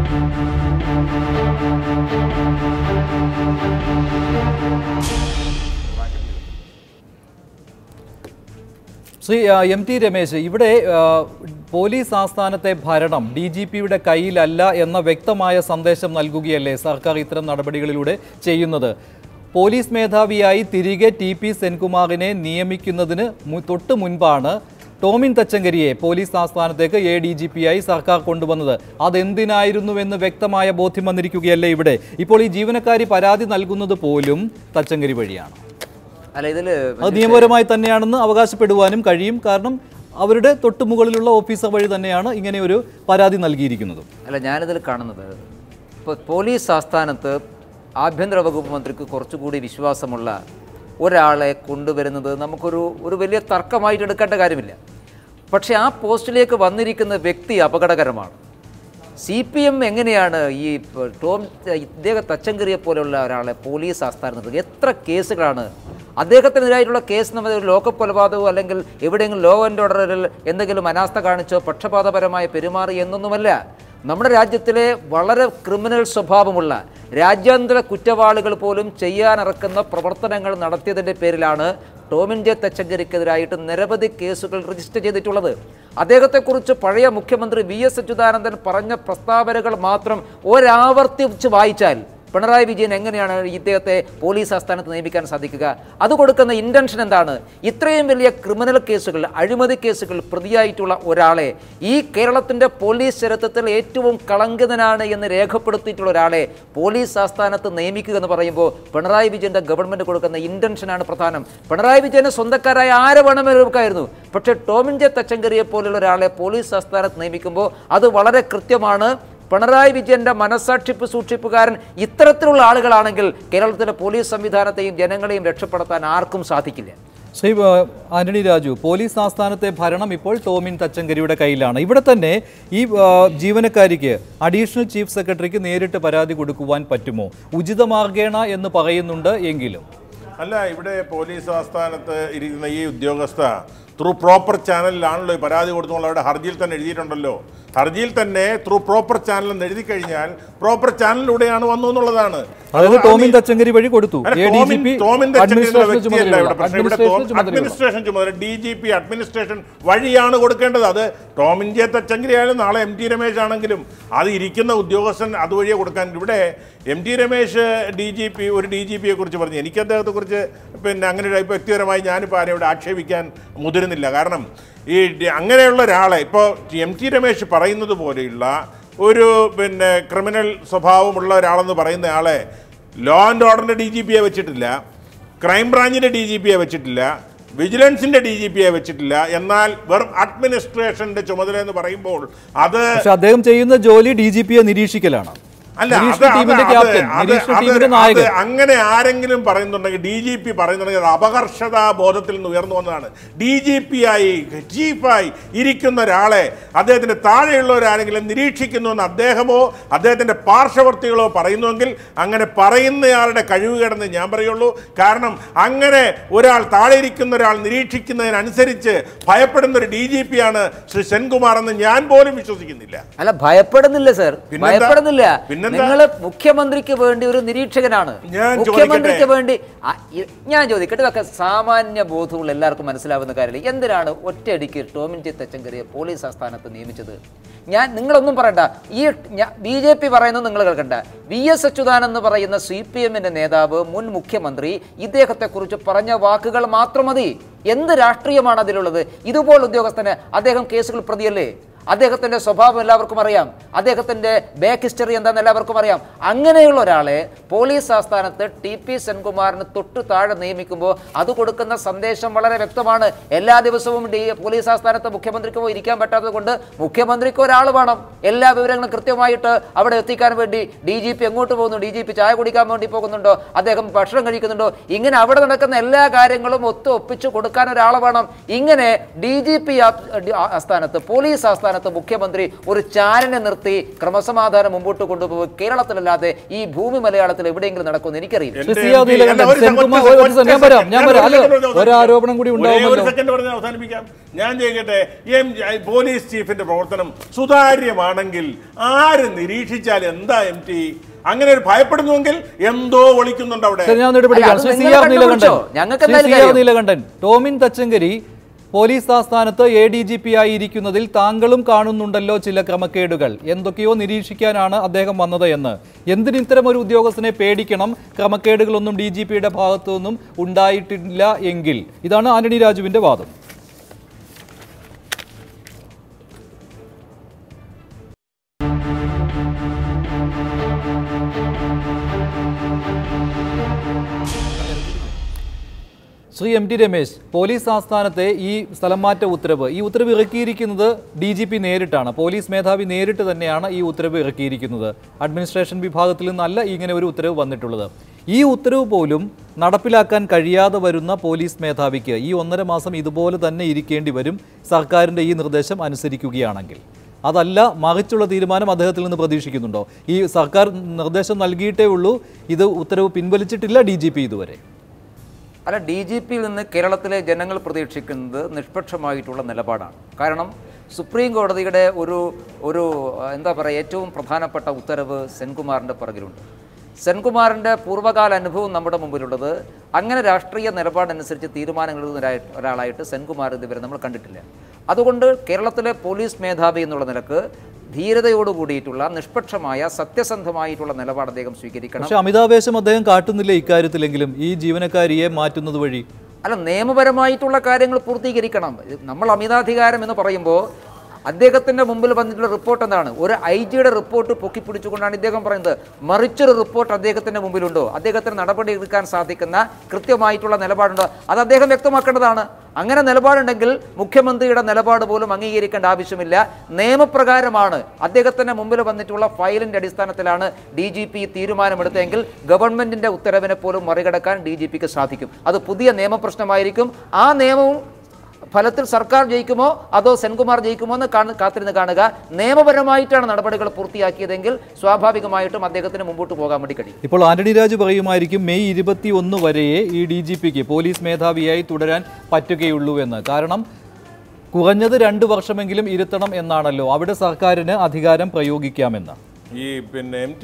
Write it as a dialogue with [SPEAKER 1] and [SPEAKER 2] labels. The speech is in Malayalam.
[SPEAKER 1] ശ്രീ എം.ടി. രമേശ്, ഇവിടെ പോലീസ് ആസ്ഥാനത്തെ ഭരണം DGPയുടെ കയ്യിലല്ല എന്ന വ്യക്തമായ സന്ദേശം നൽകുകയല്ലേ സർക്കാർ ഇത്തരം നടപടികളിലൂടെ ചെയ്യുന്നത്? പോലീസ് മേധാവിയായി തിരികെ TP സെൻകുമാറിനെ നിയമിക്കുന്നതിന് തൊട്ട് മുൻപാണ് ടോമിൻ തച്ചങ്കരിയെ പോലീസ് ആസ്ഥാനത്തേക്ക് ADGPയായി സർക്കാർ കൊണ്ടുവന്നത്. അതെന്തിനായിരുന്നുവെന്ന് വ്യക്തമായ ബോധ്യം വന്നിരിക്കുകയല്ലേ ഇവിടെ? ഇപ്പോൾ ഈ ജീവനക്കാരി പരാതി നൽകുന്നത് പോലും തച്ചങ്കരി വഴിയാണ്. അത് നിയമപരമായി തന്നെയാണെന്ന് അവകാശപ്പെടുവാനും കഴിയും. കാരണം അവരുടെ തൊട്ടുമുകളിലുള്ള ഓഫീസർ വഴി തന്നെയാണ് ഇങ്ങനെ ഒരു പരാതി നൽകിയിരിക്കുന്നത്.
[SPEAKER 2] ഞാനിതിൽ കാണുന്നത് ഇപ്പോൾ പോലീസ് ആസ്ഥാനത്ത് ആഭ്യന്തര വകുപ്പ് മന്ത്രിക്ക് കുറച്ചുകൂടി വിശ്വാസമുള്ള ഒരാളെ കൊണ്ടുവരുന്നത് നമുക്കൊരു വലിയ തർക്കമായിട്ട് എടുക്കേണ്ട കാര്യമില്ല. പക്ഷേ ആ പോസ്റ്റിലേക്ക് വന്നിരിക്കുന്ന വ്യക്തി അപകടകരമാണ്. CPM എങ്ങനെയാണ് ഈ ഇദ്ദേഹം തച്ചങ്കരിയെ പോലെയുള്ള ഒരാളെ പോലീസ് ആസ്ഥാനത്ത് എത്ര കേസുകളാണ് അദ്ദേഹത്തിനെതിരായിട്ടുള്ള കേസ്? നമ്മൾ ലോക്കപ്പ് കൊലപാതകമോ അല്ലെങ്കിൽ എവിടെയെങ്കിലും ലോ ആൻഡ് ഓർഡറിൽ എന്തെങ്കിലും അനാസ്ഥ കാണിച്ചോ പക്ഷപാതപരമായി പെരുമാറി എന്നൊന്നുമല്ല. നമ്മുടെ രാജ്യത്തിലെ വളരെ ക്രിമിനൽ സ്വഭാവമുള്ള രാജ്യാന്തര കുറ്റവാളികൾ പോലും ചെയ്യാനിറക്കുന്ന പ്രവർത്തനങ്ങൾ നടത്തിയതിൻ്റെ പേരിലാണ് ടോമിൻ ജെ തച്ചങ്കരിക്കെതിരായിട്ട് നിരവധി കേസുകൾ രജിസ്റ്റർ ചെയ്തിട്ടുള്ളത്. അദ്ദേഹത്തെക്കുറിച്ച് പഴയ മുഖ്യമന്ത്രി VS അച്യുതാനന്ദൻ പറഞ്ഞ പ്രസ്താവനകൾ മാത്രം ഒരാവർത്തിച്ച് വായിച്ചാൽ പിണറായി വിജയൻ എങ്ങനെയാണ് ഇദ്ദേഹത്തെ പോലീസ് ആസ്ഥാനത്ത് നിയമിക്കാൻ സാധിക്കുക? അത് കൊടുക്കുന്ന ഇൻറ്റൻഷൻ എന്താണ്? ഇത്രയും വലിയ ക്രിമിനൽ കേസുകൾ, അഴിമതി കേസുകൾ പ്രതിയായിട്ടുള്ള ഒരാളെ, ഈ കേരളത്തിൻ്റെ പോലീസ് ചരിത്രത്തിൽ ഏറ്റവും കളങ്കിതനാണ് എന്ന് രേഖപ്പെടുത്തിയിട്ടുള്ള ഒരാളെ പോലീസ് ആസ്ഥാനത്ത് നിയമിക്കുക എന്ന് പറയുമ്പോൾ പിണറായി വിജയൻ്റെ ഗവൺമെൻറ് കൊടുക്കുന്ന ഇൻറ്റൻഷനാണ് പ്രധാനം. പിണറായി വിജയന് സ്വന്തക്കാരായ ആരെ വേണമെങ്കിലും എടുക്കായിരുന്നു. പക്ഷേ ടോമിൻ ജെ തച്ചങ്കരിയെ പോലുള്ള ഒരാളെ പോലീസ് ആസ്ഥാനത്ത് നിയമിക്കുമ്പോൾ അത് വളരെ കൃത്യമാണ്. പിണറായി വിജയൻ്റെ മനസാക്ഷിപ്പ് സൂക്ഷിപ്പുകാരൻ ഇത്തരത്തിലുള്ള ആളുകളാണെങ്കിൽ കേരളത്തിലെ പോലീസ് സംവിധാനത്തെയും ജനങ്ങളെയും രക്ഷപ്പെടുത്താൻ ആർക്കും സാധിക്കില്ല.
[SPEAKER 1] ശ്രീ ആന്റണി രാജു, പോലീസ് ആസ്ഥാനത്തെ ഭരണം ഇപ്പോൾ ടോമിൻ തച്ചങ്കരിയുടെ കയ്യിലാണ്. ഇവിടെ തന്നെ ഈ ജീവനക്കാരിക്ക് അഡീഷണൽ ചീഫ് സെക്രട്ടറിക്ക് നേരിട്ട് പരാതി കൊടുക്കുവാൻ പറ്റുമോ? ഉചിതമാർഗേണ എന്ന് പറയുന്നുണ്ട് എങ്കിലും
[SPEAKER 3] അല്ല, ഇവിടെ പോലീസ് ആസ്ഥാനത്ത് ഇരിക്കുന്ന ഈ ഉദ്യോഗസ്ഥ ത്രൂ പ്രോപ്പർ ചാനലിലാണല്ലോ ഈ പരാതി കൊടുത്തുള്ള അവിടെ ഹർജിയിൽ തന്നെ എഴുതിയിട്ടുണ്ടല്ലോ. ഹർജിയിൽ തന്നെ ത്രൂ പ്രോപ്പർ ചാനൽ എന്ന് എഴുതി കഴിഞ്ഞാൽ പ്രോപ്പർ ചാനലിലൂടെയാണ് വന്നു എന്നുള്ളതാണ്.
[SPEAKER 1] അതായത് ടോമിൻ തച്ചങ്കരി വഴി കൊടുത്തു.
[SPEAKER 3] ടോമിൻ തച്ചങ്കരിയുടെ വ്യക്തിയല്ല ഇവിടെ പ്രശ്നം. ഇവിടെ അഡ്മിനിസ്ട്രേഷൻ ചുമതല DGP അഡ്മിനിസ്ട്രേഷൻ വഴിയാണ് കൊടുക്കേണ്ടത്. അത് ടോമിൻ ജെ തച്ചങ്കരി ആയാലും നാളെ MT രമേശ് ആണെങ്കിലും അത് ഇരിക്കുന്ന ഉദ്യോഗസ്ഥൻ അതുവഴിയെ കൊടുക്കാൻ. ഇവിടെ MT രമേശ് ഒരു DGPയെ കുറിച്ച് പറഞ്ഞു. എനിക്ക് അദ്ദേഹത്തെ കുറിച്ച് അങ്ങനെ വ്യക്തിപരമായി ഞാനിപ്പോൾ ആരെ ഇവിടെ ആക്ഷേപിക്കാൻ മുതിരുന്നില്ല. കാരണം ഈ അങ്ങനെയുള്ള ഒരാളെ ഇപ്പോൾ MT രമേശ് പറയുന്നത് പോലെയുള്ള ഒരു ക്രിമിനൽ സ്വഭാവമുള്ള ഒരാളെന്ന് പറയുന്ന ആളെ ലോ ആൻഡ് ഓർഡറിൻ്റെ DGPയെ വെച്ചിട്ടില്ല, ക്രൈം ബ്രാഞ്ചിൻ്റെ DGPയെ വെച്ചിട്ടില്ല, വിജിലൻസിൻ്റെ DGPയെ വെച്ചിട്ടില്ല. എന്നാൽ വെറും അഡ്മിനിസ്ട്രേഷൻ്റെ ചുമതല എന്ന് പറയുമ്പോൾ അത്
[SPEAKER 1] അദ്ദേഹം ചെയ്യുന്ന ജോലി DGPയെ നിരീക്ഷിക്കലാണ്.
[SPEAKER 3] അല്ല, അങ്ങനെ ആരെങ്കിലും പറയുന്നുണ്ടെങ്കിൽ DGP പറയുന്നുണ്ടെങ്കിൽ അത് അപകർഷതാ ബോധത്തിൽ നിന്ന് ഉയർന്നു വന്നതാണ്. DGPയായി ചീഫായി ഇരിക്കുന്ന ഒരാളെ അദ്ദേഹത്തിന് താഴെയുള്ളവരാരെങ്കിലും നിരീക്ഷിക്കുന്നുവെന്ന് അദ്ദേഹമോ അദ്ദേഹത്തിൻ്റെ പാർശ്വവർത്തികളോ പറയുന്നുവെങ്കിൽ അങ്ങനെ പറയുന്നയാളുടെ കഴിവുകേടെന്ന് ഞാൻ പറയുള്ളൂ. കാരണം അങ്ങനെ ഒരാൾ താഴെ ഇരിക്കുന്ന ഒരാൾ നിരീക്ഷിക്കുന്നതിനനുസരിച്ച് ഭയപ്പെടുന്ന ഒരു DGPയാണ് ശ്രീ സെൻകുമാർ എന്ന് ഞാൻ പോലും വിശ്വസിക്കുന്നില്ല.
[SPEAKER 2] അല്ല, ഭയപ്പെടുന്നില്ല സർ, ഭയപ്പെടുന്നില്ല. നിങ്ങൾ മുഖ്യമന്ത്രിക്ക് വേണ്ടി ഒരു നിരീക്ഷകനാണ്. മുഖ്യമന്ത്രിക്ക് വേണ്ടി ഞാൻ ചോദിക്കട്ടെ, സാമാന്യ ബോധമുള്ള എല്ലാവർക്കും മനസ്സിലാവുന്ന കാര്യമില്ല. എന്തിനാണ് ഒറ്റയടിക്ക് ടോമിൻ ജെ തച്ചങ്കരിയെ പോലീസ് ആസ്ഥാനത്ത് നിയമിച്ചത്? നിങ്ങളൊന്നും പറയണ്ട, ഈ BJP പറയുന്നത് നിങ്ങൾ കേൾക്കണ്ട. VS അച്യുതാനന്ദൻ എന്ന് പറയുന്ന CPMന്റെ നേതാവ്, മുൻ മുഖ്യമന്ത്രി, ഇദ്ദേഹത്തെക്കുറിച്ച് പറഞ്ഞ വാക്കുകൾ മാത്രം മതി. എന്ത് രാഷ്ട്രീയമാണ് അതിലുള്ളത്? ഇതുപോലെ ഉദ്യോഗസ്ഥന് അദ്ദേഹം കേസുകൾ പ്രതിയല്ലേ? അദ്ദേഹത്തിൻ്റെ സ്വഭാവം എല്ലാവർക്കും അറിയാം, അദ്ദേഹത്തിൻ്റെ ബാക്ക് ഹിസ്റ്ററി എന്താണെന്ന് എല്ലാവർക്കും അറിയാം. അങ്ങനെയുള്ള ഒരാളെ പോലീസ് ആസ്ഥാനത്ത് TP സെൻകുമാറിന് തൊട്ടു താഴെ നിയമിക്കുമ്പോൾ അത് കൊടുക്കുന്ന സന്ദേശം വളരെ വ്യക്തമാണ്. എല്ലാ ദിവസവും പോലീസ് ആസ്ഥാനത്ത് മുഖ്യമന്ത്രിക്ക് പോയി ഇരിക്കാൻ പറ്റാത്തത് കൊണ്ട് മുഖ്യമന്ത്രിക്ക് ഒരാൾ വേണം എല്ലാ വിവരങ്ങളും കൃത്യമായിട്ട് അവിടെ എത്തിക്കാൻ വേണ്ടി. DGP എങ്ങോട്ട് പോകുന്നു, DGP ചായ കുടിക്കാൻ വേണ്ടി പോകുന്നുണ്ടോ, അദ്ദേഹം ഭക്ഷണം കഴിക്കുന്നുണ്ടോ, ഇങ്ങനെ അവിടെ നടക്കുന്ന എല്ലാ കാര്യങ്ങളും ഒപ്പിച്ചു കൊടുക്കാൻ ഒരാൾ വേണം. ഇങ്ങനെ DGP ആസ്ഥാനത്ത്, പോലീസ് ആസ്ഥാനത്ത് സംസ്ഥാനത്ത് മുഖ്യമന്ത്രി ഒരു ചാരനെ നിർത്തി ക്രമസമാധാനം മുമ്പോട്ട് കൊണ്ടുപോയി കേരളത്തിലല്ലാതെ ഈ ഭൂമി മലയാളത്തിൽ എവിടെയെങ്കിലും നടക്കുമെന്ന് എനിക്കറിയില്ല.
[SPEAKER 1] ഒരാരോപണം കൂടി
[SPEAKER 3] അവസാനിപ്പിക്കാം. ഞാൻ ചെയ്യട്ടെ, പോലീസ് ചീഫിന്റെ പ്രവർത്തനം സുതാര്യമാണെങ്കിൽ ആര് നിരീക്ഷിച്ചാൽ എന്താ MT? അങ്ങനെ ഒരു ഭയപ്പെടുന്നുവെങ്കിൽ എന്തോ ഒളിക്കുന്നുണ്ട് അവിടെ.
[SPEAKER 1] നീലകണ്ഠൻ, ടോമിൻ തച്ചങ്കരി പോലീസ് ആസ്ഥാനത്ത് ADGP ആയിരിക്കുന്നതിൽ താങ്കളും കാണുന്നുണ്ടല്ലോ ചില ക്രമക്കേടുകൾ, എന്തൊക്കെയോ നിരീക്ഷിക്കാനാണ് അദ്ദേഹം വന്നത് എന്ന്. എന്തിന് ഇത്തരം ഒരു ഉദ്യോഗസ്ഥനെ പേടിക്കണം? ക്രമക്കേടുകളൊന്നും DGPയുടെ ഭാഗത്തു നിന്നും ഉണ്ടായിട്ടില്ല എങ്കിൽ. ഇതാണ് ആന്റണി രാജുവിന്റെ വാദം. ശ്രീ MT രമേശ്, പോലീസ് ആസ്ഥാനത്തെ ഈ സ്ഥലംമാറ്റ ഉത്തരവ്, ഈ ഉത്തരവ് ഇറക്കിയിരിക്കുന്നത് DGP നേരിട്ടാണ്. പോലീസ് മേധാവി നേരിട്ട് തന്നെയാണ് ഈ ഉത്തരവ് ഇറക്കിയിരിക്കുന്നത്. അഡ്മിനിസ്ട്രേഷൻ വിഭാഗത്തിൽ നിന്നല്ല ഇങ്ങനെ ഒരു ഉത്തരവ് വന്നിട്ടുള്ളത്. ഈ ഉത്തരവ് പോലും നടപ്പിലാക്കാൻ കഴിയാതെ വരുന്ന പോലീസ് മേധാവിക്ക് ഈ 1.5 മാസം ഇതുപോലെ തന്നെ ഇരിക്കേണ്ടി വരും സർക്കാരിൻ്റെ ഈ നിർദ്ദേശം അനുസരിക്കുകയാണെങ്കിൽ. അതല്ല മറിച്ചുള്ള തീരുമാനം അദ്ദേഹത്തിൽ നിന്ന് പ്രതീക്ഷിക്കുന്നുണ്ടോ? ഈ സർക്കാർ നിർദ്ദേശം നൽകിയിട്ടേ ഉള്ളൂ, ഇത് ഉത്തരവ് പിൻവലിച്ചിട്ടില്ല DGP ഇതുവരെ.
[SPEAKER 2] അല്ല, DGPയിൽ നിന്ന് കേരളത്തിലെ ജനങ്ങൾ പ്രതീക്ഷിക്കുന്നത് നിഷ്പക്ഷമായിട്ടുള്ള നിലപാടാണ്. കാരണം സുപ്രീം കോടതിയുടെ ഒരു എന്താ പറയുക, ഏറ്റവും പ്രധാനപ്പെട്ട ഉത്തരവ് സെൻകുമാറിൻ്റെ പുറകിലുണ്ട്. സെൻകുമാറിൻ്റെ പൂർവ്വകാല അനുഭവം നമ്മുടെ മുമ്പിലുള്ളത്. അങ്ങനെ രാഷ്ട്രീയ നിലപാടനുസരിച്ച് തീരുമാനങ്ങൾ എടുക്കുന്ന ഒരാളായിട്ട് സെൻകുമാർ ഇതുവരെ നമ്മൾ കണ്ടിട്ടില്ല. അതുകൊണ്ട് കേരളത്തിലെ പോലീസ് മേധാവി എന്നുള്ള നിലക്ക് ധീരതയോട് കൂടിയിട്ടുള്ള നിഷ്പക്ഷമായ സത്യസന്ധമായിട്ടുള്ള നിലപാട് അദ്ദേഹം സ്വീകരിക്കണം.
[SPEAKER 1] പക്ഷേ അമിതാവേശം അദ്ദേഹം കാട്ടുന്നില്ല ഇക്കാര്യത്തിലെങ്കിലും, ഈ ജീവനക്കാരിയെ മാറ്റുന്നത് വഴി.
[SPEAKER 2] അല്ല, നിയമപരമായിട്ടുള്ള കാര്യങ്ങൾ പൂർത്തീകരിക്കണം. നമ്മൾ അമിതാധികാരം എന്ന് പറയുമ്പോൾ അദ്ദേഹത്തിൻ്റെ മുമ്പിൽ വന്നിട്ടുള്ള റിപ്പോർട്ട് എന്താണ്? ഒരു IG-യുടെ റിപ്പോർട്ട് പൊക്കിപ്പിടിച്ചുകൊണ്ടാണ് ഇദ്ദേഹം പറയുന്നത്. മറിച്ചൊരു റിപ്പോർട്ട് അദ്ദേഹത്തിൻ്റെ മുമ്പിലുണ്ടോ? അദ്ദേഹത്തിന് നടപടി എടുക്കാൻ സാധിക്കുന്ന കൃത്യമായിട്ടുള്ള നിലപാടുണ്ടോ? അത് അദ്ദേഹം വ്യക്തമാക്കേണ്ടതാണ്. അങ്ങനെ നിലപാടുണ്ടെങ്കിൽ മുഖ്യമന്ത്രിയുടെ നിലപാട് പോലും അംഗീകരിക്കേണ്ട ആവശ്യമില്ല. നിയമപ്രകാരമാണ് അദ്ദേഹത്തിൻ്റെ മുമ്പിൽ വന്നിട്ടുള്ള ഫയലിൻ്റെ അടിസ്ഥാനത്തിലാണ് DGP തീരുമാനമെടുത്തതെങ്കിൽ ഗവൺമെൻറ്റിൻ്റെ ഉത്തരവിനെ പോലും മറികടക്കാൻ DGPക്ക് സാധിക്കും. അത് പുതിയ നിയമപ്രശ്നമായിരിക്കും. ആ നിയമവും ഫലത്തിൽ സർക്കാർ ജയിക്കുമോ അതോ സെൻകുമാർ ജയിക്കുമോ എന്ന് കാത്തിരുന്ന് കാണുക. നിയമപരമായിട്ടാണ് നടപടികൾ പൂർത്തിയാക്കിയതെങ്കിൽ സ്വാഭാവികമായിട്ടും അദ്ദേഹത്തിന് മുമ്പോട്ട് പോകാൻ വേണ്ടി കഴിയും.
[SPEAKER 1] ഇപ്പോൾ ആന്റണി രാജു പറയുമായിരിക്കും മെയ് 21 വരെയേ ഈ DGPക്ക് പോലീസ് മേധാവിയായി തുടരാൻ പറ്റുകയുള്ളൂ എന്ന്. കാരണം കുറഞ്ഞത് 2 വർഷമെങ്കിലും ഇരുത്തണം എന്നാണല്ലോ, അവിടെ സർക്കാരിന് അധികാരം പ്രയോഗിക്കാമെന്ന്.
[SPEAKER 3] ഈ MT